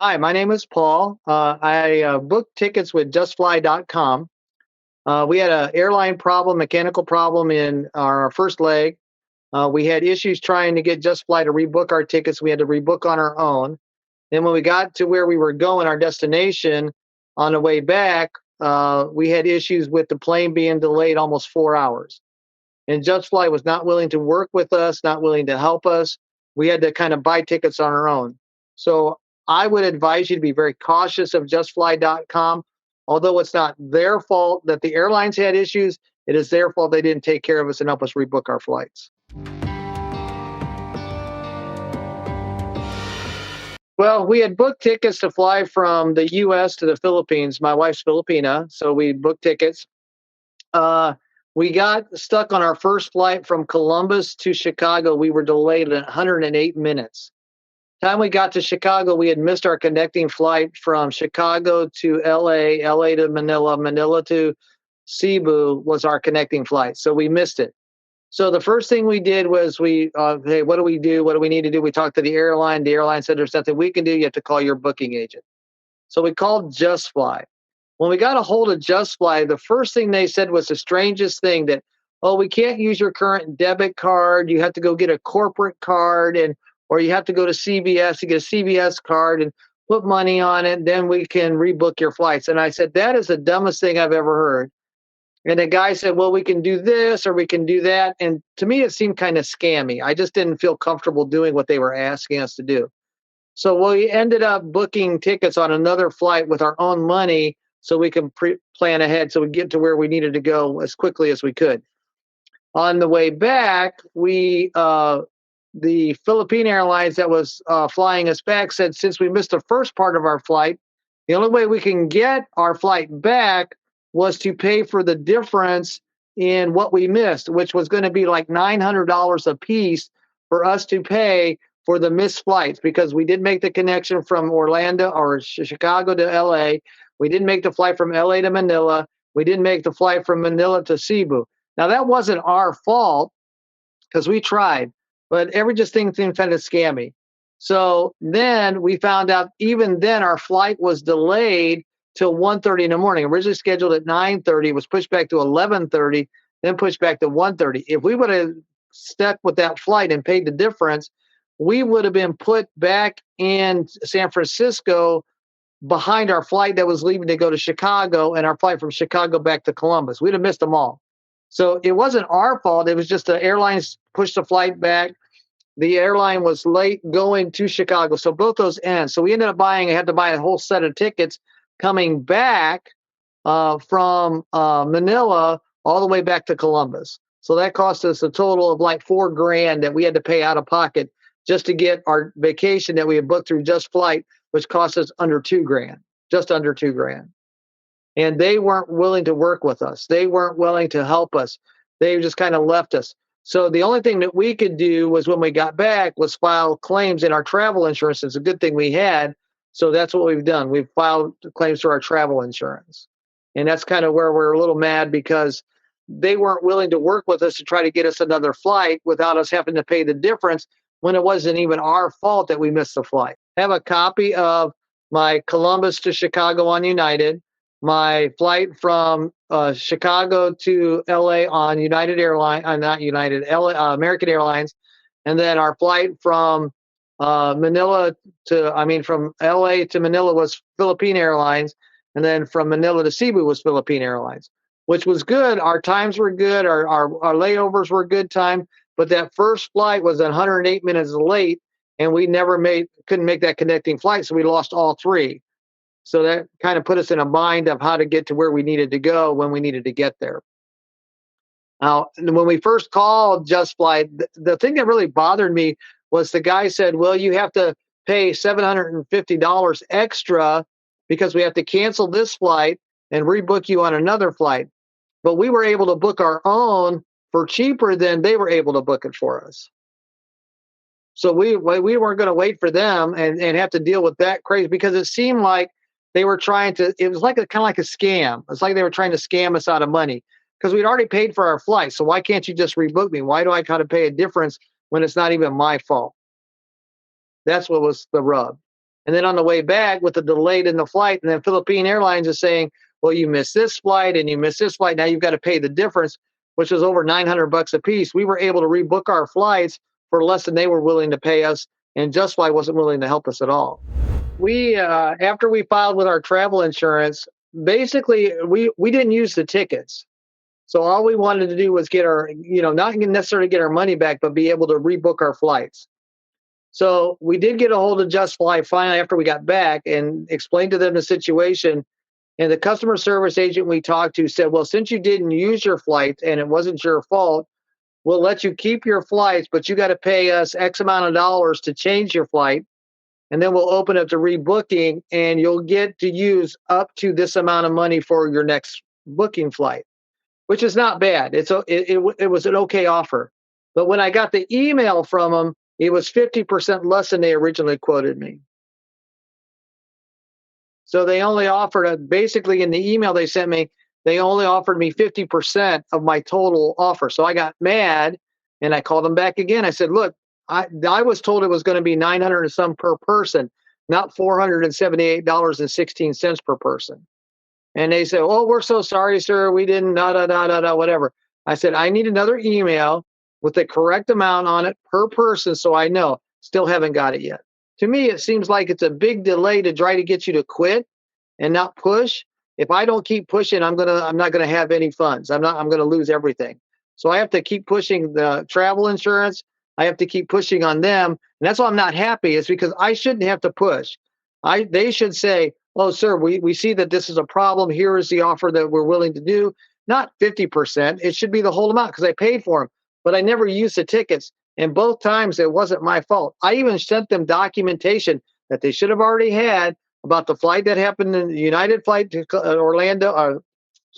Hi, my name is Paul. I booked tickets with JustFly.com. We had an airline problem, mechanical problem in our first leg. We had issues trying to get JustFly to rebook our tickets. We had to rebook on our own. Then, when we got to where we were going, our destination, on the way back, we had issues with the plane being delayed almost 4 hours. And JustFly was not willing to work with us, not willing to help us. We had to kind of buy tickets on our own. So I would advise you to be very cautious of justfly.com. Although it's not their fault that the airlines had issues, it is their fault they didn't take care of us and help us rebook our flights. Well, we had booked tickets to fly from the US to the Philippines. My wife's Filipina, so we booked tickets. Uh, we got stuck on our first flight from Columbus to Chicago. We were delayed 108 minutes. Time we got to Chicago, we had missed our connecting flight from Chicago to LA, LA to Manila, Manila to Cebu was our connecting flight. So we missed it. So the first thing we did was hey, what do we do? What do we need to do? We talked to the airline. The airline said there's nothing we can do. You have to call your booking agent. So we called JustFly. When we got a hold of JustFly, the first thing they said was the strangest thing that, oh, we can't use your current debit card. You have to go get a corporate card or you have to go to CVS to get a CVS card and put money on it. Then we can rebook your flights. And I said, that is the dumbest thing I've ever heard. And the guy said, well, we can do this or we can do that. And to me, it seemed kind of scammy. I just didn't feel comfortable doing what they were asking us to do. So we ended up booking tickets on another flight with our own money so we can plan ahead so we get to where we needed to go as quickly as we could. On the way back, the Philippine Airlines that was flying us back said since we missed the first part of our flight, the only way we can get our flight back was to pay for the difference in what we missed, which was going to be like $900 a piece for us to pay for the missed flights because we did make the connection from Orlando or Chicago to LA. We didn't make the flight from LA to Manila. We didn't make the flight from Manila to Cebu. Now, that wasn't our fault because we tried, but every just thing seemed kind of scammy. So then we found out even then our flight was delayed till 1:30 in the morning. Originally scheduled at 9:30, was pushed back to 11:30, then pushed back to 1:30. If we would have stuck with that flight and paid the difference, we would have been put back in San Francisco behind our flight that was leaving to go to Chicago and our flight from Chicago back to Columbus. We'd have missed them all. So it wasn't our fault. It was just the airlines pushed the flight back. The airline was late going to Chicago. So both those ends. So we ended up I had to buy a whole set of tickets coming back from Manila all the way back to Columbus. So that cost us a total of like $4,000 that we had to pay out of pocket just to get our vacation that we had booked through Just Flight, which cost us under $2,000, just under $2,000. And they weren't willing to work with us. They weren't willing to help us. They just kind of left us. So the only thing that we could do was when we got back was file claims in our travel insurance. It's a good thing we had. So that's what we've done. We've filed claims for our travel insurance. And that's kind of where we're a little mad because they weren't willing to work with us to try to get us another flight without us having to pay the difference when it wasn't even our fault that we missed the flight. I have a copy of my Columbus to Chicago on United, my flight from Chicago to LA on United Airlines, not United, American Airlines, and then our flight from from LA to Manila was Philippine Airlines, and then from Manila to Cebu was Philippine Airlines, which was good. Our times were good. Our layovers were good time, but that first flight was 108 minutes late, and we couldn't make that connecting flight, so we lost all three. So that kind of put us in a bind of how to get to where we needed to go when we needed to get there. Now, when we first called JustFly, the thing that really bothered me was the guy said, well, you have to pay $750 extra because we have to cancel this flight and rebook you on another flight. But we were able to book our own for cheaper than they were able to book it for us. So we weren't going to wait for them and have to deal with that crazy because it seemed like they were it was like kind of like a scam. It's like they were trying to scam us out of money because we'd already paid for our flight. So why can't you just rebook me? Why do I kind of pay a difference when it's not even my fault? That's what was the rub. And then on the way back with the delayed in the flight, and then Philippine Airlines is saying, well, you missed this flight and you missed this flight. Now you've got to pay the difference, which was over $900 a piece. We were able to rebook our flights for less than they were willing to pay us, and JustFly wasn't willing to help us at all. We after we filed with our travel insurance, basically we didn't use the tickets. So all we wanted to do was get our, not necessarily get our money back, but be able to rebook our flights. So we did get a hold of JustFly finally after we got back and explained to them the situation. And the customer service agent we talked to said, well, since you didn't use your flights and it wasn't your fault, we'll let you keep your flights, but you got to pay us X amount of dollars to change your flight. And then we'll open up to rebooking and you'll get to use up to this amount of money for your next booking flight, which is not bad. It was an okay offer. But when I got the email from them, it was 50% less than they originally quoted me. So they only offered basically in the email they sent me, they only offered me 50% of my total offer. So I got mad and I called them back again. I said, look, I was told it was going to be 900 and some per person, not $478.16 per person. And they said, oh, we're so sorry, sir. We didn't, whatever. I said, I need another email with the correct amount on it per person so I know. Still haven't got it yet. To me, it seems like it's a big delay to try to get you to quit and not push. If I don't keep pushing, I'm not gonna have any funds. I'm gonna lose everything. So I have to keep pushing the travel insurance. I have to keep pushing on them. And that's why I'm not happy, is because I shouldn't have to push. They should say, oh, sir, we see that this is a problem. Here is the offer that we're willing to do. Not 50%. It should be the whole amount because I paid for them, but I never used the tickets. And both times it wasn't my fault. I even sent them documentation that they should have already had about the flight that happened in the United flight to Orlando or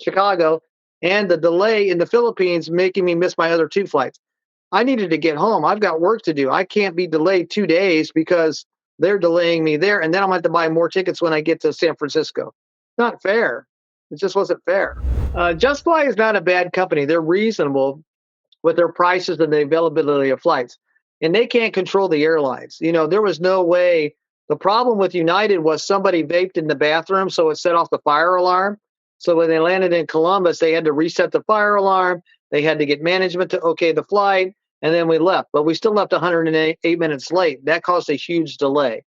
Chicago and the delay in the Philippines making me miss my other two flights. I needed to get home. I've got work to do. I can't be delayed 2 days because they're delaying me there. And then I'm going to have to buy more tickets when I get to San Francisco. Not fair. It just wasn't fair. JustFly is not a bad company. They're reasonable with their prices and the availability of flights. And they can't control the airlines. There was no way. The problem with United was somebody vaped in the bathroom, so it set off the fire alarm. So when they landed in Columbus, they had to reset the fire alarm. They had to get management to okay the flight, and then we left. But we still left 108 minutes late. That caused a huge delay.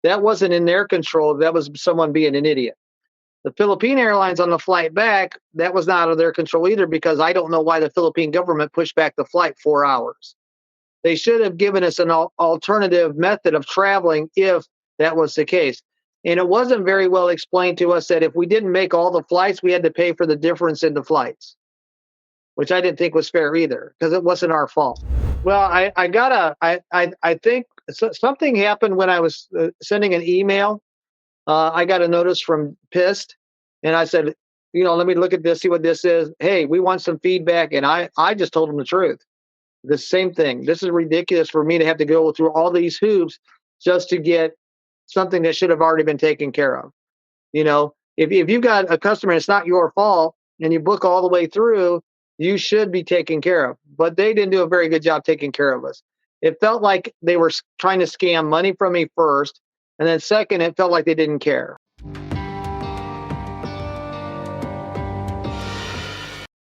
That wasn't in their control. That was someone being an idiot. The Philippine Airlines on the flight back, that was not out of their control either because I don't know why the Philippine government pushed back the flight 4 hours. They should have given us an alternative method of traveling if that was the case. And it wasn't very well explained to us that if we didn't make all the flights, we had to pay for the difference in the flights, which I didn't think was fair either because it wasn't our fault. Well, I think something happened when I was sending an email. I got a notice from Pissed, and I said, let me look at this, see what this is. Hey, we want some feedback. And I just told them the truth. The same thing. This is ridiculous for me to have to go through all these hoops just to get something that should have already been taken care of. If you've got a customer and it's not your fault and you book all the way through, you should be taken care of. But they didn't do a very good job taking care of us. It felt like they were trying to scam money from me first. And then second, it felt like they didn't care.